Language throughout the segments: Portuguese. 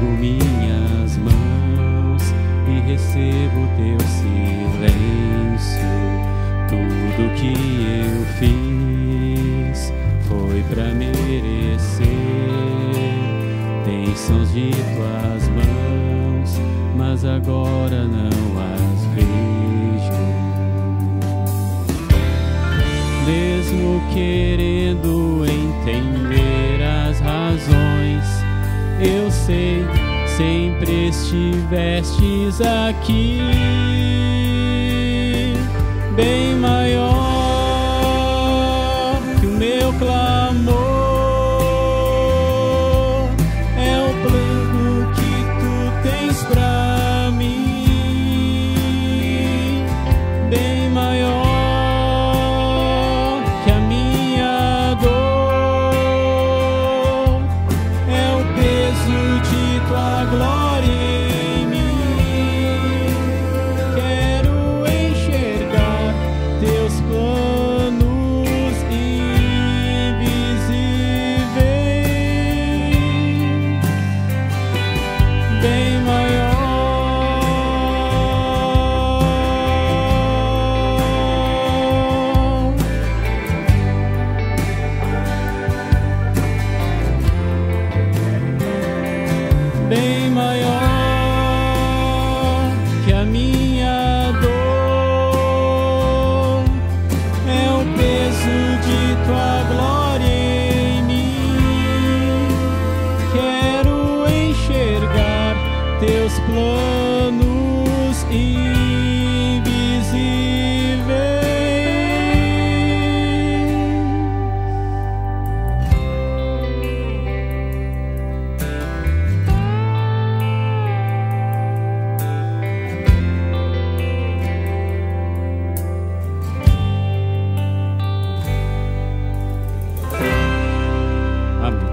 ergo minhas mãos e recebo teu silêncio. Tudo que eu fiz foi pra merecer bênçãos de tuas mãos, mas agora não as vejo. Mesmo querendo entender as razões, eu sei, sempre estivestes aqui, bem maior que o meu clamor. É o plano que tu tens pra mim, bem maior que a minha dor. É o peso de tua glória em mim. Quero enxergar teus planos invisíveis, bem maior. Bem maior que a minha dor. É o peso de tua glória em mim. Quero enxergar teus planos invisíveis. Amém.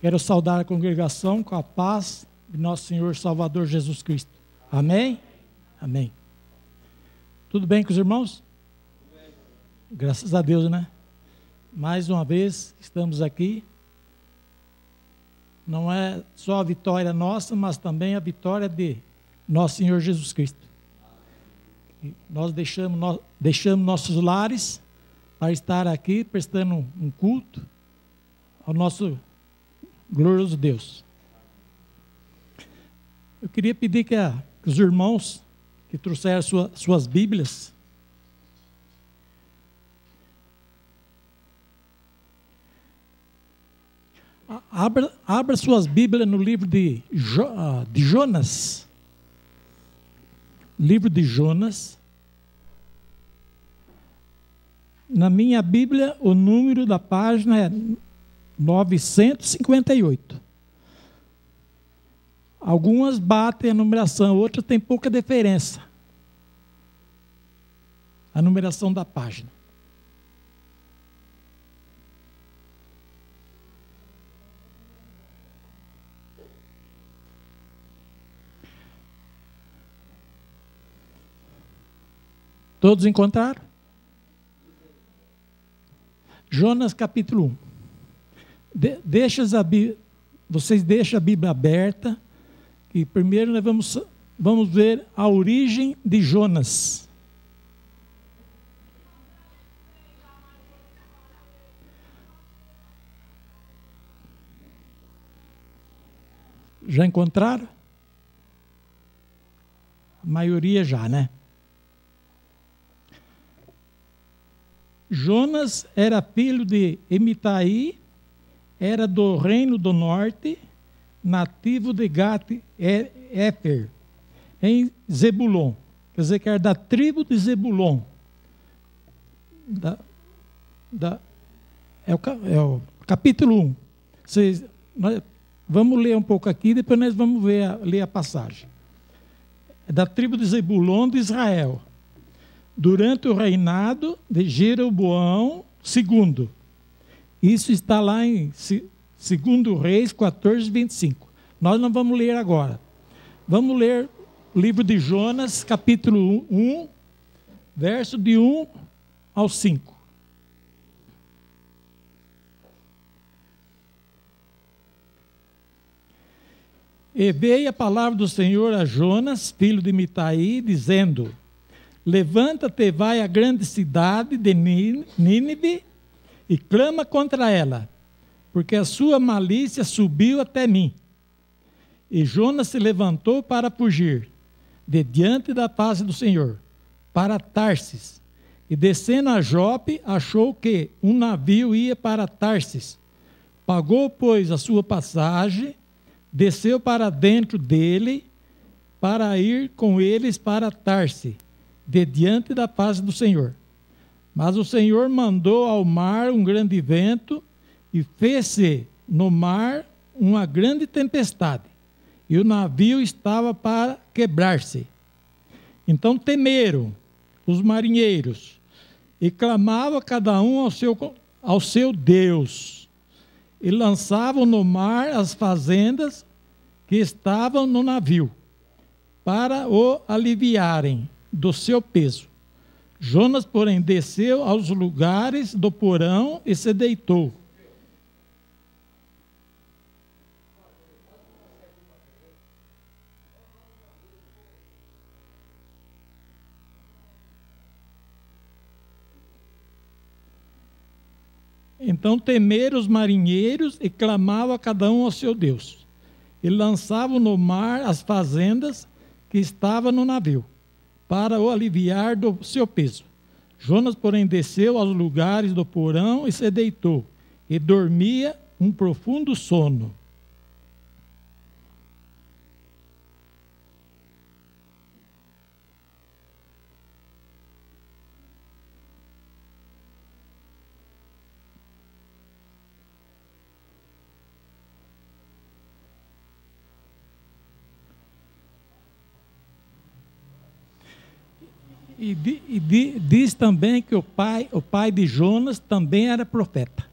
Quero saudar a congregação com a paz de nosso Senhor Salvador Jesus Cristo. Amém? Amém. Tudo bem com os irmãos? Graças a Deus, né? Mais uma vez estamos aqui. Não é só a vitória nossa, mas também a vitória de nosso Senhor Jesus Cristo. E nós deixamos nossos lares para estar aqui prestando um culto ao nosso glorioso Deus. Eu queria pedir que os irmãos que trouxeram suas Bíblias abra suas Bíblias no livro de Jonas. Livro de Jonas. Na minha Bíblia, o número da página é 958. Algumas batem a numeração, outras têm pouca diferença. A numeração da página. Todos encontraram? Jonas capítulo 1. Vocês deixam a Bíblia aberta, e primeiro nós vamos ver a origem de Jonas. Já encontraram? A maioria já, né? Jonas era filho de Emitai, era do reino do norte, nativo de Gat-Éfer, em Zebulon. Quer dizer que era da tribo de Zebulon. É o capítulo 1. Vamos ler um pouco aqui, depois nós vamos ler a passagem. É da tribo de Zebulon de Israel. Durante o reinado de Jeroboão II. Isso está lá em 2 Reis 14, 25. Nós não vamos ler agora. Vamos ler o livro de Jonas, capítulo 1, verso de 1 ao 5. E veio a palavra do Senhor a Jonas, filho de Mitai, dizendo: levanta-te, vai à grande cidade de Nínive e clama contra ela, porque a sua malícia subiu até mim. E Jonas se levantou para fugir de diante da face do Senhor, para Tarsis. E descendo a Jope, achou que um navio ia para Tarsis. Pagou, pois, a sua passagem, desceu para dentro dele, para ir com eles para Tarsis, de diante da face do Senhor. Mas o Senhor mandou ao mar um grande vento, e fez-se no mar uma grande tempestade, e o navio estava para quebrar-se. Então temeram os marinheiros, e clamava cada um ao seu Deus, e lançavam no mar as fazendas que estavam no navio, para o aliviarem do seu peso. Jonas, porém, desceu aos lugares do porão e se deitou. Então temeram os marinheiros e clamavam a cada um ao seu Deus. E lançavam no mar as fazendas que estavam no navio, para o aliviar do seu peso. Jonas, porém, desceu aos lugares do porão e se deitou, e dormia um profundo sono. Diz também que o pai de Jonas também era profeta.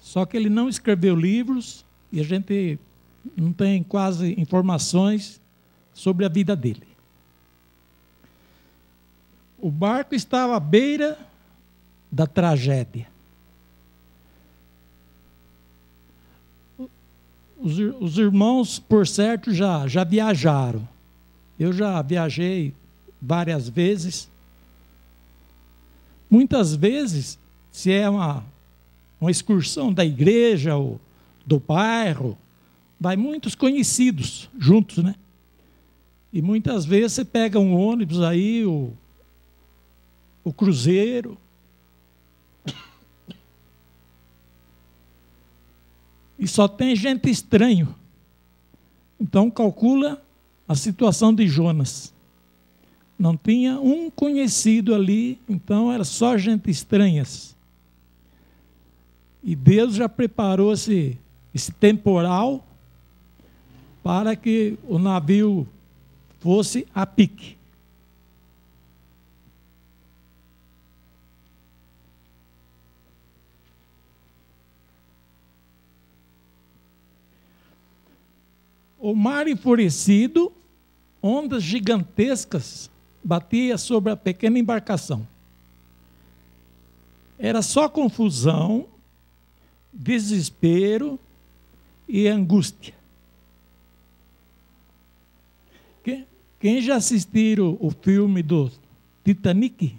Só que ele não escreveu livros e a gente não tem quase informações sobre a vida dele. O barco estava à beira da tragédia. Os irmãos, por certo, já viajaram. Eu já viajei várias vezes. Muitas vezes, se é uma excursão da igreja ou do bairro, vai muitos conhecidos juntos, né? E muitas vezes você pega um ônibus aí, o cruzeiro, e só tem gente estranho. Então calcula a situação de Jonas. Não tinha um conhecido ali, então era só gente estranhas. E Deus já preparou esse temporal para que o navio fosse a pique. O mar enfurecido, ondas gigantescas batia sobre a pequena embarcação. Era só confusão, desespero e angústia. Quem já assistiram o filme do Titanic?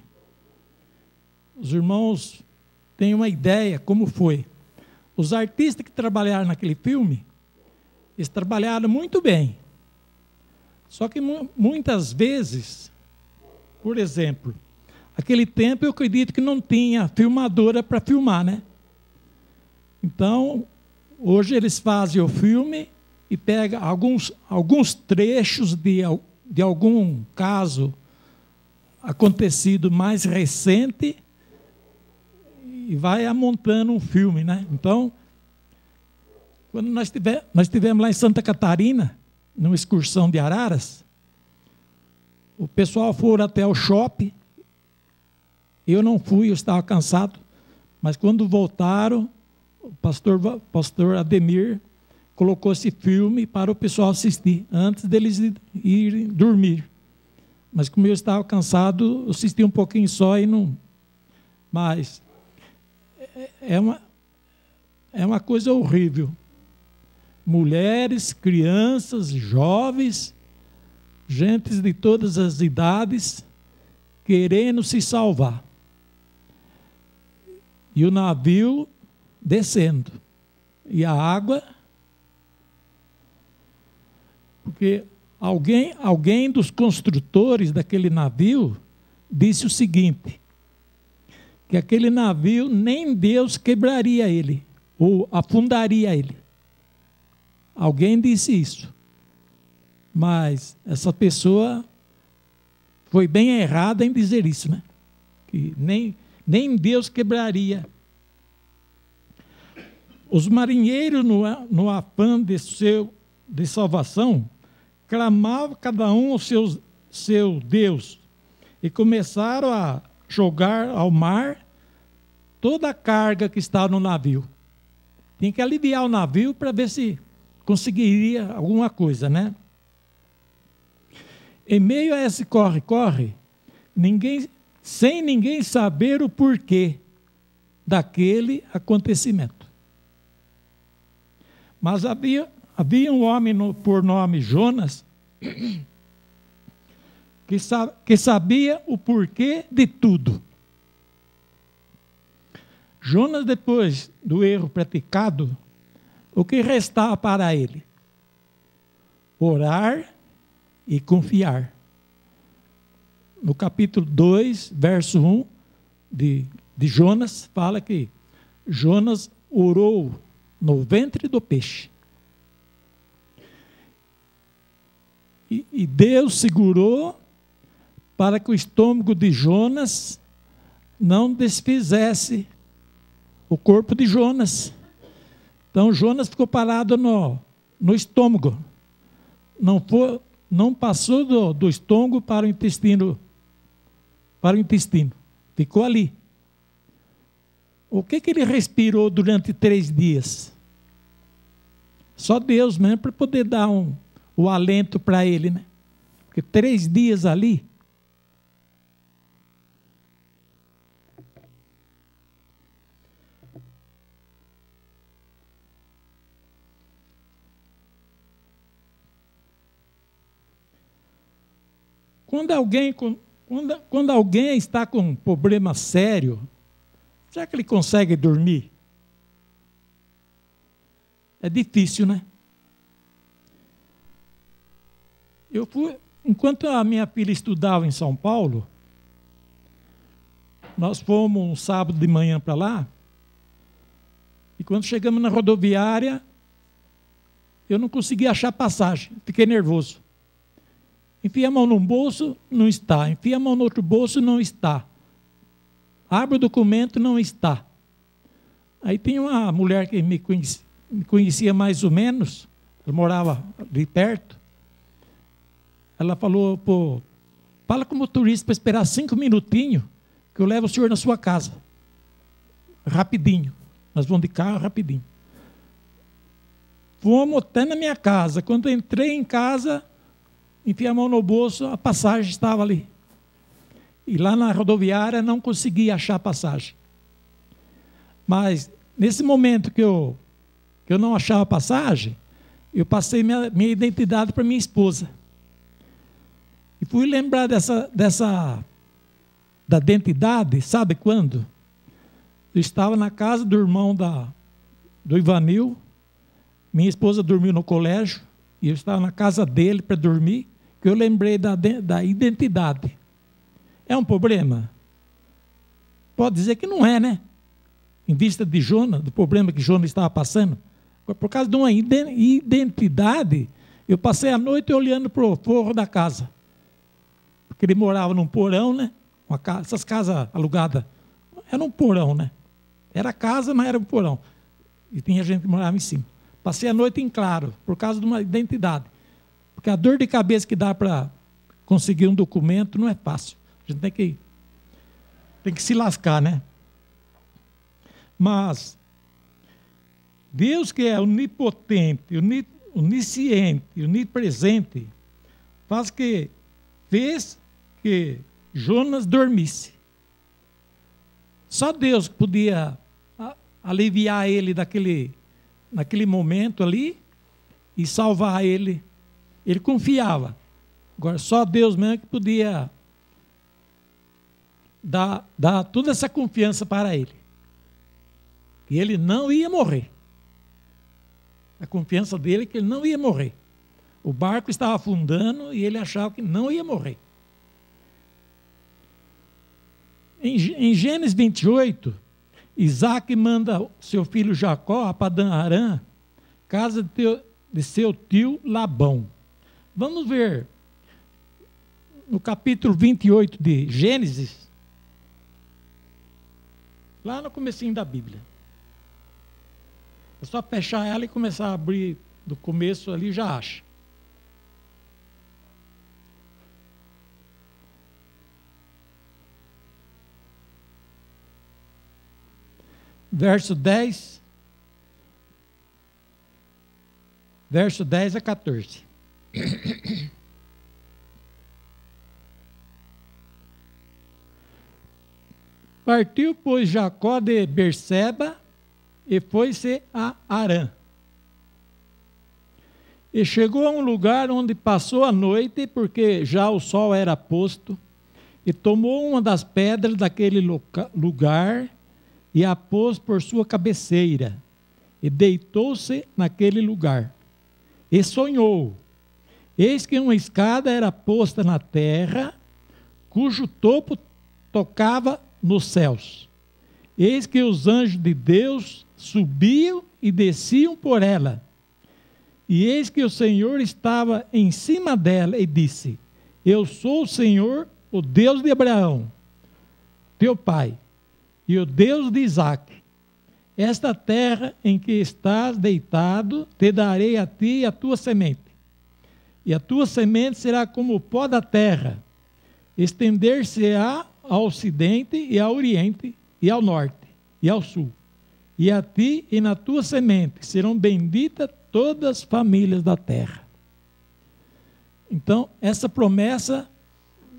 Os irmãos têm uma ideia como foi. Os artistas que trabalharam naquele filme, eles trabalharam muito bem. Só que muitas vezes, por exemplo, aquele tempo eu acredito que não tinha filmadora para filmar, né? Então, hoje eles fazem o filme e pegam alguns trechos de algum caso acontecido mais recente e vai amontando um filme, né? Então, Quando nós estivemos lá em Santa Catarina, numa excursão de Araras, o pessoal foi até o shopping. Eu não fui, eu estava cansado. Mas quando voltaram, o pastor Ademir colocou esse filme para o pessoal assistir, antes deles irem dormir. Mas como eu estava cansado, eu assisti um pouquinho só e não... Mas é uma coisa horrível. Mulheres, crianças, jovens, gente de todas as idades, querendo se salvar. E o navio descendo. E a água... Porque alguém dos construtores daquele navio disse o seguinte, que aquele navio nem Deus quebraria ele, ou afundaria ele. Alguém disse isso. Mas essa pessoa foi bem errada em dizer isso, né? Que nem Deus quebraria. Os marinheiros, no afã de salvação, clamavam cada um ao seu Deus e começaram a jogar ao mar toda a carga que estava no navio. Tinha que aliviar o navio para ver se conseguiria alguma coisa, né? Em meio a esse corre-corre, sem ninguém saber o porquê daquele acontecimento. Mas havia um homem por nome Jonas, que sabia o porquê de tudo. Jonas, depois do erro praticado, o que restava para ele? Orar e confiar. No capítulo 2, verso 1 de Jonas, fala que Jonas orou no ventre do peixe. E Deus segurou para que o estômago de Jonas não desfizesse o corpo de Jonas. Então Jonas ficou parado no estômago. Não passou do estômago para o intestino. Ficou ali. O que ele respirou durante 3 dias? Só Deus mesmo para poder dar o alento para ele, né? Porque 3 dias ali. Quando alguém está com um problema sério, será que ele consegue dormir? É difícil, né? Enquanto a minha filha estudava em São Paulo, nós fomos um sábado de manhã para lá, e quando chegamos na rodoviária, eu não consegui achar passagem, fiquei nervoso. Enfia a mão num bolso, não está. Enfia a mão no outro bolso, não está. Abre o documento, não está. Aí tinha uma mulher que me conhecia mais ou menos, ela morava ali perto. Ela falou, fala com o motorista para esperar 5 minutinhos, que eu levo o senhor na sua casa. Rapidinho. Nós vamos de carro rapidinho. Fomos até na minha casa. Quando eu entrei em casa, enfiei a mão no bolso, a passagem estava ali. E lá na rodoviária não consegui achar a passagem. Mas, nesse momento que eu não achava a passagem, eu passei minha identidade para minha esposa. E fui lembrar da identidade, sabe quando? Eu estava na casa do irmão do Ivanil, minha esposa dormiu no colégio, e eu estava na casa dele para dormir, que eu lembrei da identidade. É um problema? Pode dizer que não é, né? Em vista de Jonas, do problema que Jonas estava passando. Por causa de uma identidade, eu passei a noite olhando para o forro da casa. Porque ele morava num porão, né? Essas casas alugadas, era um porão, né? Era casa, mas era um porão. E tinha gente que morava em cima. passei a noite em claro, por causa de uma identidade. Porque a dor de cabeça que dá para conseguir um documento não é fácil. A gente tem que se lascar, né? Mas Deus, que é onipotente, onisciente, onipresente, fez que Jonas dormisse. Só Deus podia aliviar ele naquele momento ali e salvar ele. Ele confiava. Agora, só Deus mesmo que podia dar toda essa confiança para ele. Que ele não ia morrer. A confiança dele é que ele não ia morrer. O barco estava afundando e ele achava que não ia morrer. Em Gênesis 28, Isaac manda seu filho Jacó a Padã-Arã, casa de seu tio Labão. Vamos ver no capítulo 28 de Gênesis, lá no comecinho da Bíblia. É só fechar ela e começar a abrir do começo ali, já acha. Verso 10 a 14. Partiu, pois, Jacó de Berseba e foi-se a Harã. E chegou a um lugar onde passou a noite, porque já o sol era posto, e tomou uma das pedras daquele lugar e a pôs por sua cabeceira, e deitou-se naquele lugar. E sonhou, eis que uma escada era posta na terra, cujo topo tocava nos céus. Eis que os anjos de Deus subiam e desciam por ela. E eis que o Senhor estava em cima dela e disse: Eu sou o Senhor, o Deus de Abraão, teu pai, e o Deus de Isaque. Esta terra em que estás deitado, te darei a ti e a tua semente. E a tua semente será como o pó da terra, estender-se-á ao ocidente e ao oriente, e ao norte, e ao sul. E a ti e na tua semente serão benditas todas as famílias da terra. Então, essa promessa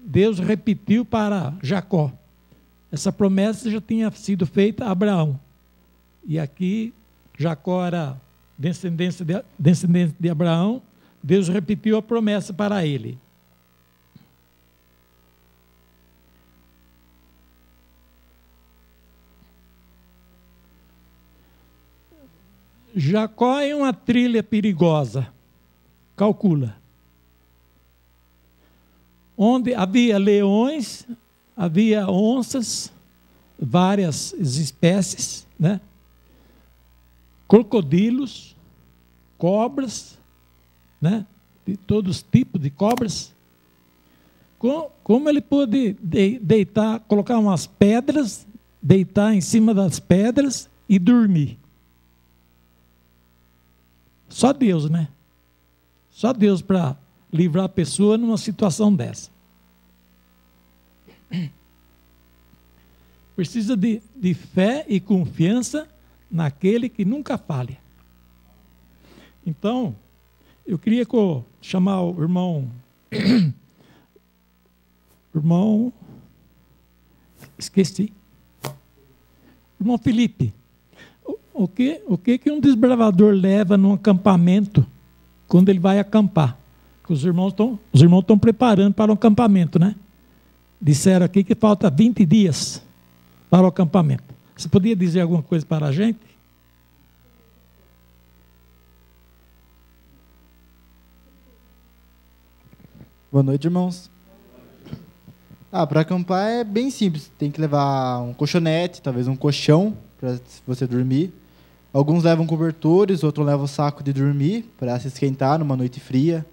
Deus repetiu para Jacó. Essa promessa já tinha sido feita a Abraão. E aqui, Jacó era descendente de Abraão, Deus repetiu a promessa para ele. Jacó é uma trilha perigosa, calcula. Onde havia leões, havia onças, várias espécies, né? Crocodilos, cobras, né? De todos os tipos de cobras. Como ele pôde deitar, colocar umas pedras, deitar em cima das pedras e dormir? Só Deus, né? Só Deus para livrar a pessoa numa situação dessa. Precisa de fé e confiança naquele que nunca falha. Então, eu queria chamar o irmão, esqueci, irmão Felipe. O que um desbravador leva num acampamento quando ele vai acampar? Porque os irmãos estão preparando para o acampamento, né? Disseram aqui que falta 20 dias para o acampamento. Você podia dizer alguma coisa para a gente? Boa noite, irmãos. Para acampar é bem simples. Tem que levar um colchonete, talvez um colchão para você dormir. Alguns levam cobertores, outros levam saco de dormir para se esquentar numa noite fria.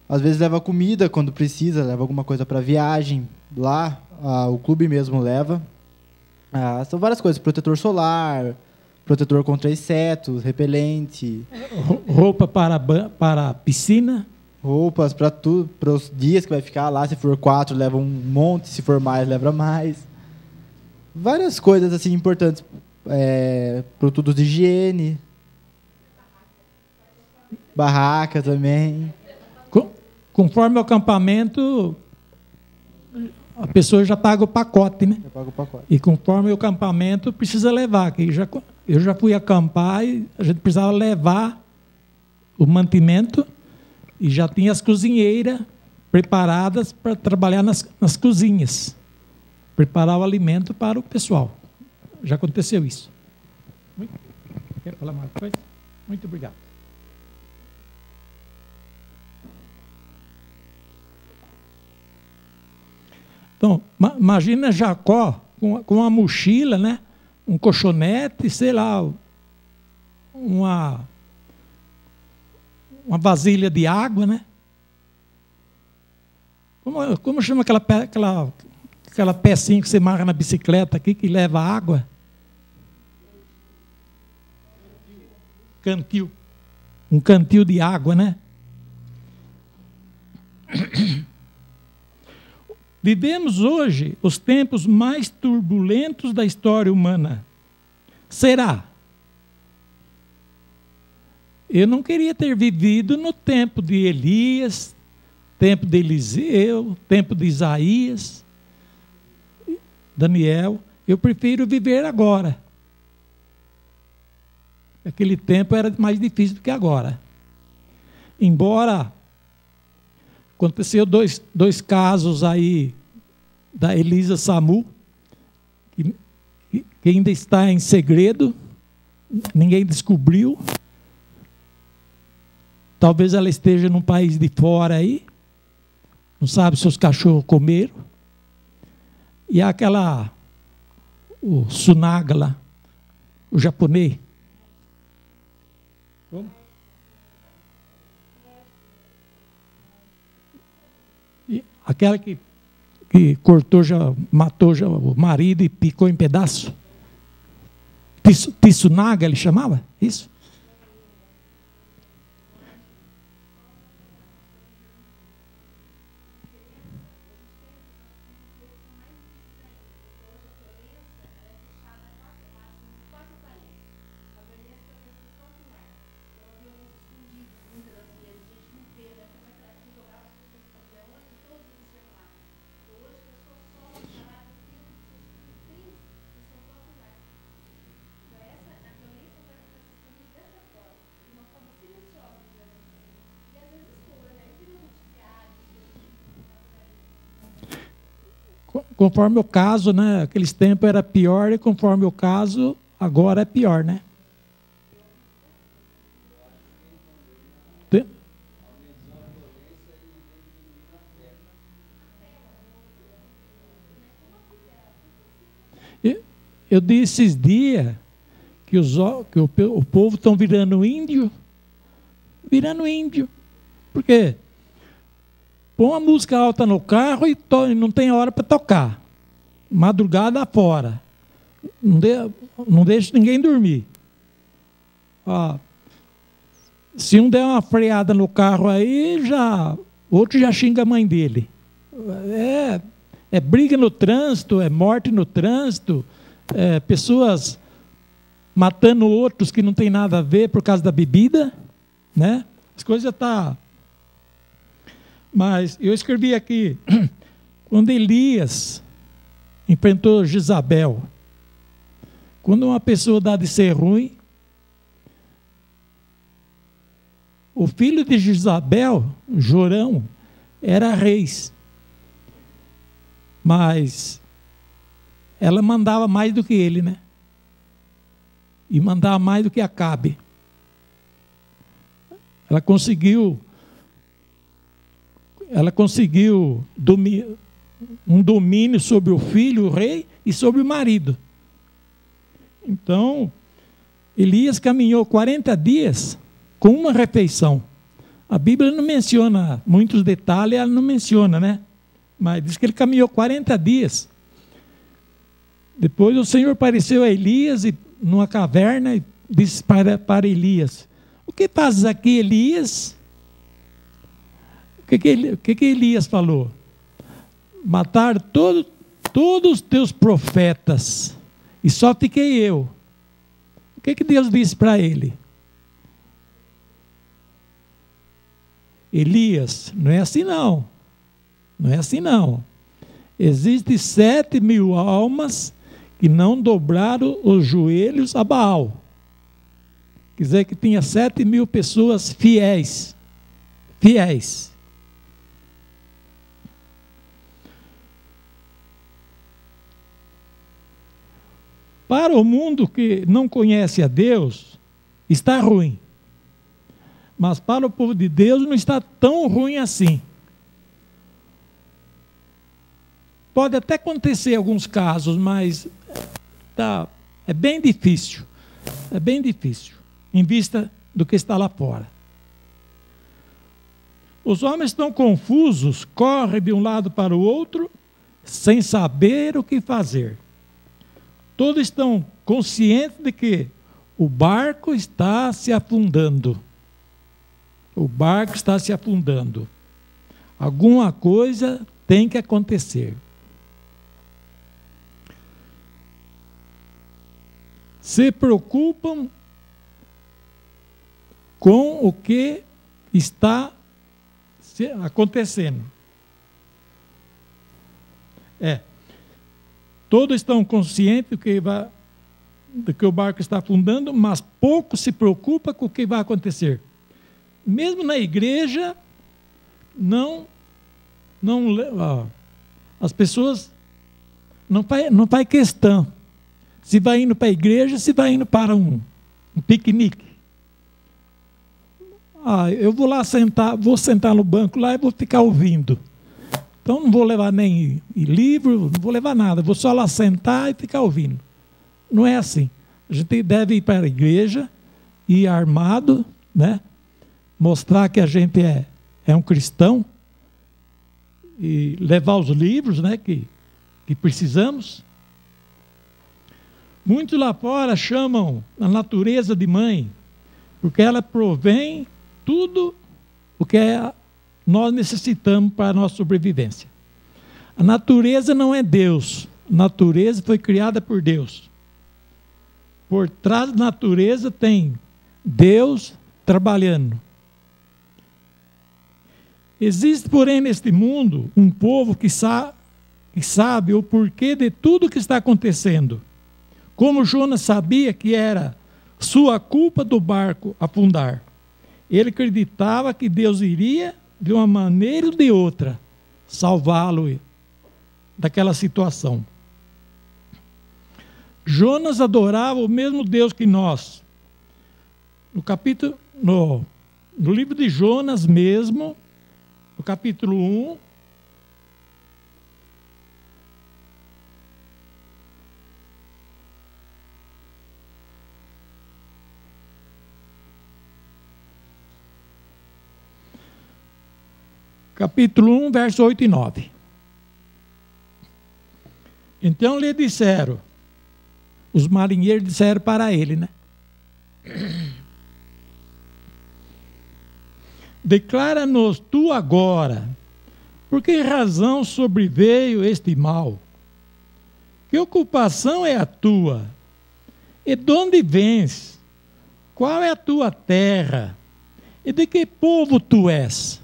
Às vezes leva comida quando precisa, leva alguma coisa para viagem. Lá, o clube mesmo leva. São várias coisas, protetor solar, protetor contra insetos, repelente, Roupa para a piscina. roupas para tudo, para os dias que vai ficar lá. Se for 4, leva um monte. Se for mais, leva mais. Várias coisas assim importantes. Produtos de higiene. Barraca também. Conforme o acampamento, a pessoa já paga o pacote, né? Eu pago o pacote. E conforme o acampamento, precisa levar. Eu já fui acampar e a gente precisava levar o mantimento e já tinha as cozinheiras preparadas para trabalhar nas cozinhas. Preparar o alimento para o pessoal. Já aconteceu isso. Quer falar mais coisa? Muito obrigado. Então, imagina Jacó com uma mochila, né? Um colchonete, sei lá, uma vasilha de água, né? Como chama aquela pecinha que você marca na bicicleta aqui, que leva água? Cantil. Um cantil de água, né? Vivemos hoje os tempos mais turbulentos da história humana. Será? Eu não queria ter vivido no tempo de Elias, tempo de Eliseu, tempo de Isaías, Daniel. Eu prefiro viver agora. Aquele tempo era mais difícil do que agora. Embora aconteceu dois casos aí da Elisa Samu, que ainda está em segredo, ninguém descobriu. Talvez ela esteja num país de fora aí, não sabe se os cachorros comeram. E o Sunaga lá, o japonês. Como? Aquela que cortou, matou o marido e picou em pedaço. Tsunaga ele chamava? Isso? Conforme o caso, né? Aqueles tempos era pior e conforme o caso, agora é pior, né? Eu disse esses dias que o povo estão virando índio. Virando índio. Por quê? Põe uma música alta no carro e não tem hora para tocar. Madrugada fora. Não deixa ninguém dormir. Se um der uma freada no carro aí, outro já xinga a mãe dele. É briga no trânsito, é morte no trânsito, pessoas matando outros que não tem nada a ver por causa da bebida, né? As coisas estão... Mas eu escrevi aqui, quando Elias enfrentou Jezabel, quando uma pessoa dá de ser ruim, o filho de Jezabel, Jorão, era rei. Mas ela mandava mais do que ele, né? E mandava mais do que Acabe. Ela conseguiu um domínio sobre o filho, o rei, e sobre o marido. Então, Elias caminhou 40 dias com uma refeição. A Bíblia não menciona muitos detalhes, ela não menciona, né? Mas diz que ele caminhou 40 dias. Depois o Senhor apareceu a Elias e numa caverna e disse para Elias: o que fazes aqui, Elias? O que Elias falou? Mataram todos os teus profetas e só fiquei eu. O que Deus disse para ele? Elias, não é assim não. Não é assim não. Existem 7.000 almas que não dobraram os joelhos a Baal. Quer dizer que tinha 7.000 pessoas fiéis. Fiéis. Para o mundo que não conhece a Deus, está ruim. Mas para o povo de Deus não está tão ruim assim. Pode até acontecer alguns casos, mas é bem difícil. É bem difícil, em vista do que está lá fora. Os homens estão confusos, correm de um lado para o outro, sem saber o que fazer. Todos estão conscientes de que o barco está se afundando. O barco está se afundando. Alguma coisa tem que acontecer. Se preocupam com o que está acontecendo. Todos estão conscientes de que o barco está afundando, mas pouco se preocupa com o que vai acontecer. Mesmo na igreja, as pessoas não faz questão se vai indo para a igreja, se vai indo para um piquenique. Eu vou lá vou sentar no banco lá e vou ficar ouvindo. Então não vou levar nem livro, não vou levar nada, vou só lá sentar e ficar ouvindo. Não é assim. A gente deve ir para a igreja, ir armado, né? Mostrar que a gente é um cristão e levar os livros, né, que precisamos. Muitos lá fora chamam a natureza de mãe, porque ela provém tudo o que nós necessitamos para a nossa sobrevivência. A natureza não é Deus. A natureza foi criada por Deus. Por trás da natureza tem Deus trabalhando. Existe, porém, neste mundo, um povo que sabe o porquê de tudo que está acontecendo. Como Jonas sabia que era sua culpa do barco afundar. Ele acreditava que Deus iria, de uma maneira ou de outra, salvá-lo daquela situação. Jonas adorava o mesmo Deus que nós. No livro de Jonas mesmo, no capítulo 1, capítulo 1, verso 8 e 9. Então lhe disseram, os marinheiros disseram para ele, né? Declara-nos tu agora, por que razão sobreveio este mal? Que ocupação é a tua? E de onde vens? Qual é a tua terra? E de que povo tu és?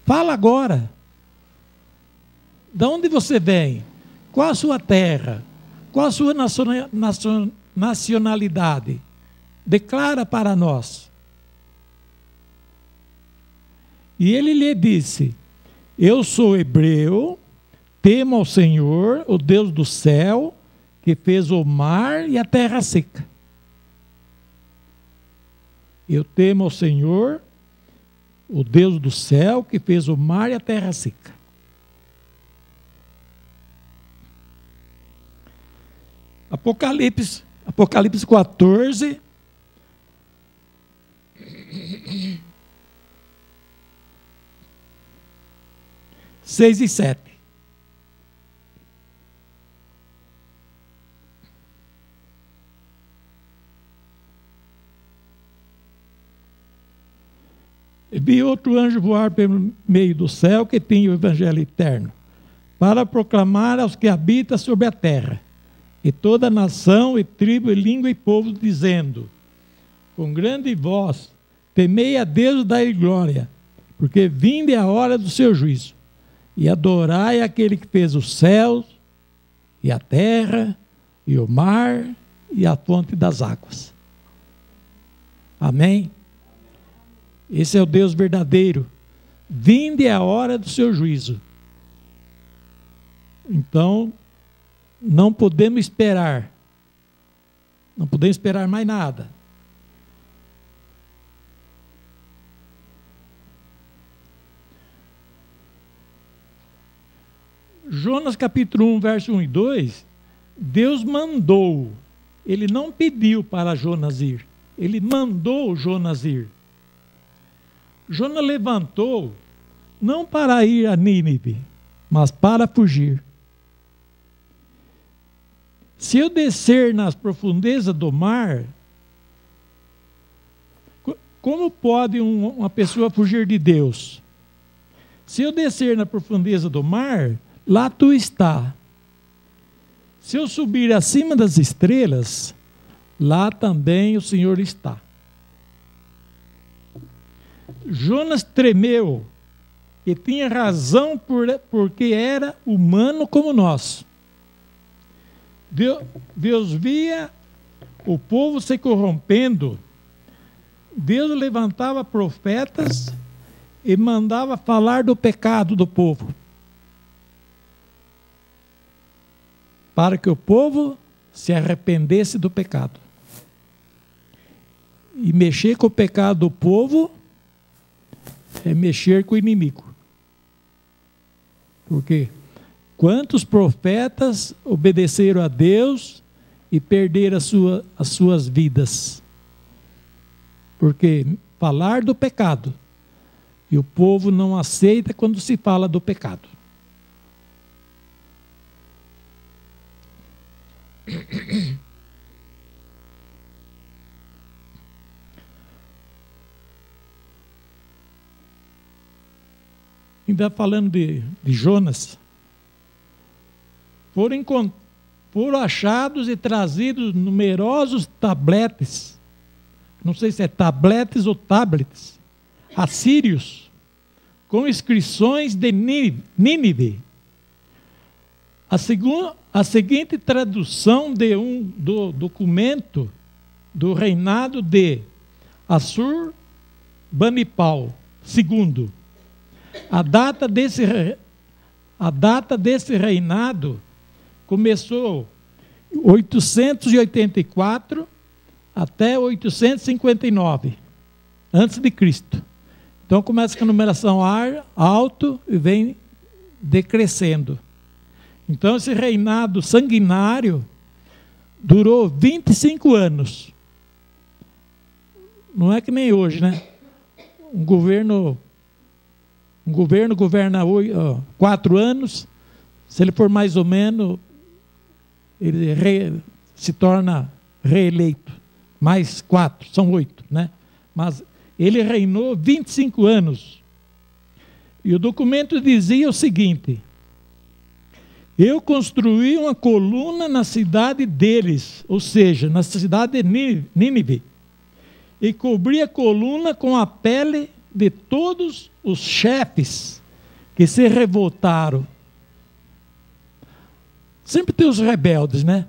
Fala agora. De onde você vem? Qual a sua terra? Qual a sua nacionalidade? Declara para nós. E ele lhe disse, eu sou hebreu, temo ao Senhor, o Deus do céu, que fez o mar e a terra seca. Eu temo ao Senhor, o Deus do céu, que fez o mar e a terra seca. Apocalipse 14. (6 e 7). Vi outro anjo voar pelo meio do céu, que tinha o evangelho eterno, para proclamar aos que habitam sobre a terra, e toda nação, e tribo, e língua, e povo, dizendo, com grande voz, temei a Deus e dai glória, porque vinde a hora do seu juízo, e adorai aquele que fez os céus, e a terra, e o mar, e a fonte das águas. Amém? Esse é o Deus verdadeiro. Vinde a hora do seu juízo. Então, não podemos esperar. Não podemos esperar mais nada. Jonas capítulo 1, verso 1 e 2, Deus mandou. Ele não pediu para Jonas ir. Ele mandou Jonas ir. Jonas levantou, não para ir a Nínive, mas para fugir. Se eu descer nas profundezas do mar, como pode uma pessoa fugir de Deus? Se eu descer na profundeza do mar, lá tu está. Se eu subir acima das estrelas, lá também o Senhor está. Jonas tremeu e tinha razão porque era humano como nós. Deus via o povo se corrompendo. Deus levantava profetas e mandava falar do pecado do povo, para que o povo se arrependesse do pecado. E mexer com o pecado do povo é mexer com o inimigo. Porque quantos profetas obedeceram a Deus e perderam as suas vidas? Porque falar do pecado, e o povo não aceita quando se fala do pecado. Ainda falando de Jonas, foram achados e trazidos numerosos tabletes, não sei se é tabletes ou tablets, assírios, com inscrições de Nínive. A seguinte tradução do documento do reinado de Assurbanipal II. A data desse reinado começou em 884 até 859 antes de Cristo. Então começa com a numeração alto e vem decrescendo. Então esse reinado sanguinário durou 25 anos. Não é que nem hoje, né? Um governo governa 4 anos, se ele for mais ou menos, ele se torna reeleito. Mais 4, são 8, né? Mas ele reinou 25 anos. E o documento dizia o seguinte: eu construí uma coluna na cidade deles, ou seja, na cidade de Nínive, e cobri a coluna com a pele de todos os chefes que se revoltaram. Sempre tem os rebeldes, né?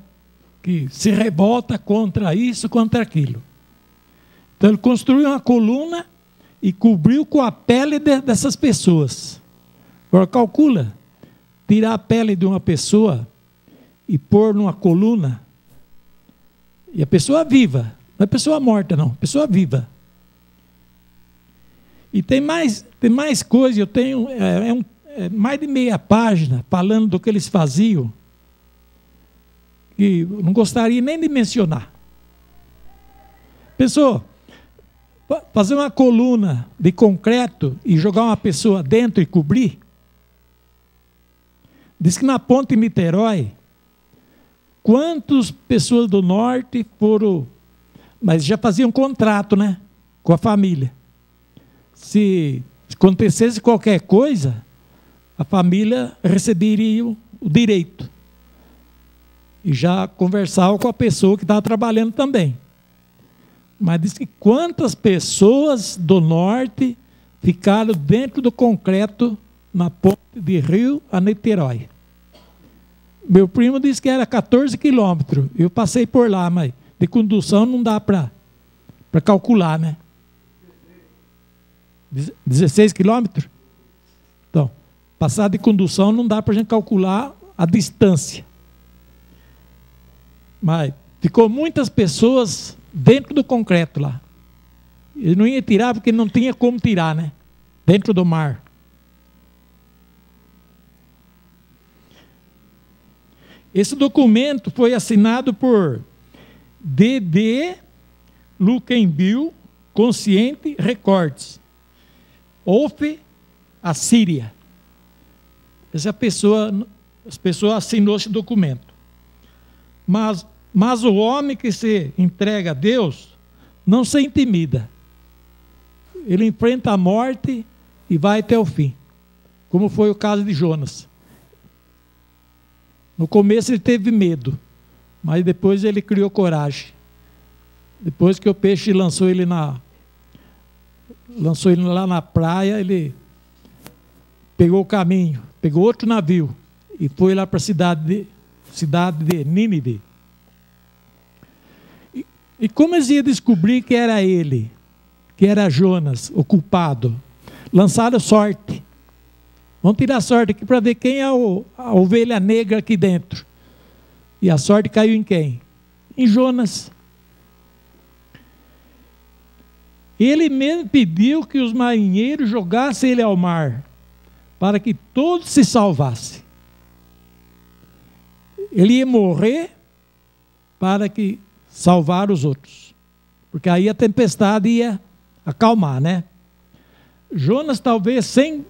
Que se revolta contra isso, contra aquilo. Então ele construiu uma coluna e cobriu com a pele dessas pessoas. Agora calcula, tirar a pele de uma pessoa e pôr numa coluna, e a pessoa viva, não é pessoa morta não, pessoa viva. E tem mais coisa, eu tenho mais de meia página falando do que eles faziam, que eu não gostaria nem de mencionar. Pensou, fazer uma coluna de concreto e jogar uma pessoa dentro e cobrir? Diz que na ponte Niterói, quantas pessoas do norte foram, mas já faziam contrato, né, com a família. se acontecesse qualquer coisa, a família receberia o direito. E já conversava com a pessoa que estava trabalhando também. Mas diz que quantas pessoas do norte ficaram dentro do concreto na ponte de Rio a Niterói. Meu primo disse que era 14 quilômetros. Eu passei por lá, mas de condução não dá para calcular, né? 16 quilômetros? Então, passar de condução não dá para a gente calcular a distância. Mas ficou muitas pessoas dentro do concreto lá. Ele não ia tirar porque não tinha como tirar, né? Dentro do mar. Esse documento foi assinado por D.D. Luquenbill, Consciente Records, Ofe, a Síria. As pessoas assinou esse documento. Mas o homem que se entrega a Deus não se intimida. Ele enfrenta a morte e vai até o fim, como foi o caso de Jonas. No começo ele teve medo, mas depois ele criou coragem. Depois que o peixe lançou ele lá na praia, ele pegou o caminho, pegou outro navio e foi lá para a cidade de Nínive. E como eles iam descobrir que era ele, que era Jonas, o culpado? Lançaram sorte. Vamos tirar sorte aqui para ver quem é a ovelha negra aqui dentro. E a sorte caiu em quem? Em Jonas. Ele mesmo pediu que os marinheiros jogassem ele ao mar, para que todos se salvassem. Ele ia morrer para que salvar os outros, porque aí a tempestade ia acalmar, né? Jonas, talvez sem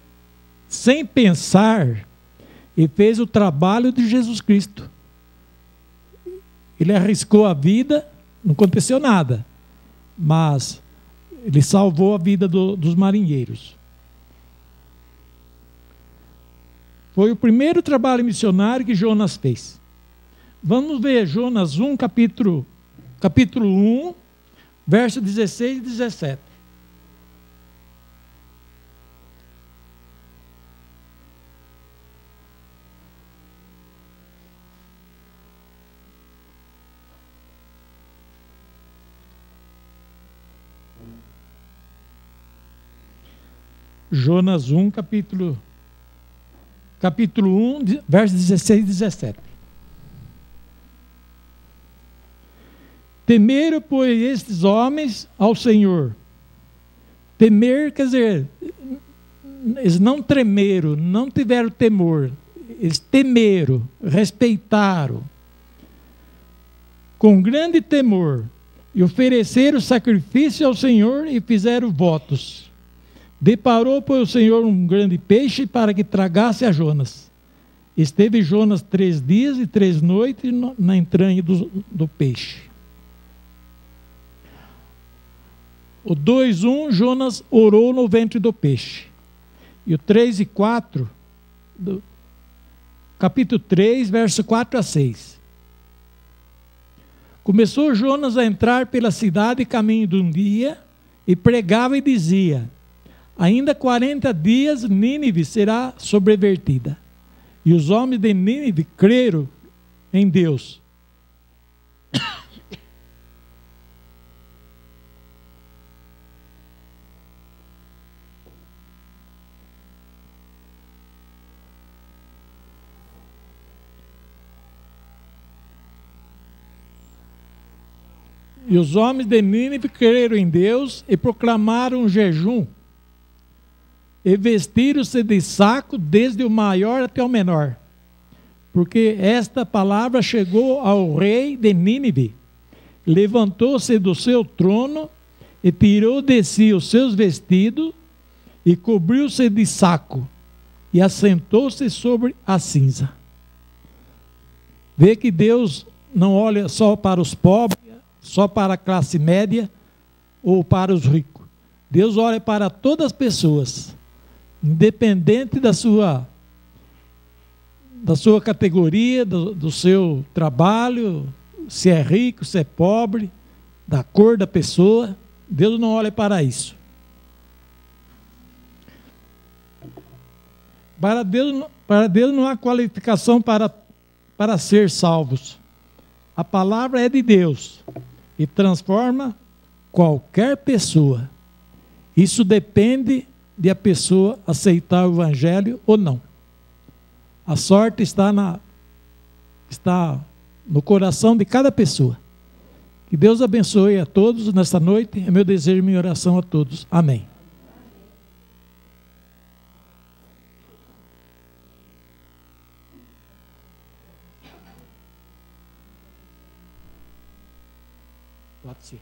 pensar, ele fez o trabalho de Jesus Cristo. Ele arriscou a vida, não aconteceu nada, mas ele salvou a vida dos marinheiros. Foi o primeiro trabalho missionário que Jonas fez. Vamos ver Jonas 1, capítulo 1, verso 16 e 17. Jonas 1, capítulo 1, versos 16 e 17. Temeram, pois, estes homens ao Senhor. Temer, quer dizer, eles não tremeram, não tiveram temor. Eles temeram, respeitaram, com grande temor, e ofereceram sacrifício ao Senhor e fizeram votos. Deparou, pois, o Senhor um grande peixe para que tragasse a Jonas. Esteve Jonas 3 dias e 3 noites na entranha do peixe. O 2:1, Jonas orou no ventre do peixe. E o 3 e 4, capítulo 3, verso 4 a 6. Começou Jonas a entrar pela cidade caminho de um dia, e pregava e dizia: ainda 40 dias Nínive será sobrevertida. E os homens de Nínive creram em Deus. E os homens de Nínive creram em Deus e proclamaram um jejum. E vestiram-se de saco desde o maior até o menor. Porque esta palavra chegou ao rei de Nínive. Levantou-se do seu trono e tirou de si os seus vestidos e cobriu-se de saco e assentou-se sobre a cinza. Vê que Deus não olha só para os pobres, só para a classe média ou para os ricos. Deus olha para todas as pessoas, independente da sua categoria, do seu trabalho, se é rico, se é pobre, da cor da pessoa. Deus não olha para isso. Para Deus não há qualificação para ser salvos. A palavra é de Deus e transforma qualquer pessoa. Isso depende de a pessoa aceitar o evangelho ou não. A sorte está no coração de cada pessoa. Que Deus abençoe a todos nesta noite. É meu desejo e minha oração a todos. Amém. Pode ser.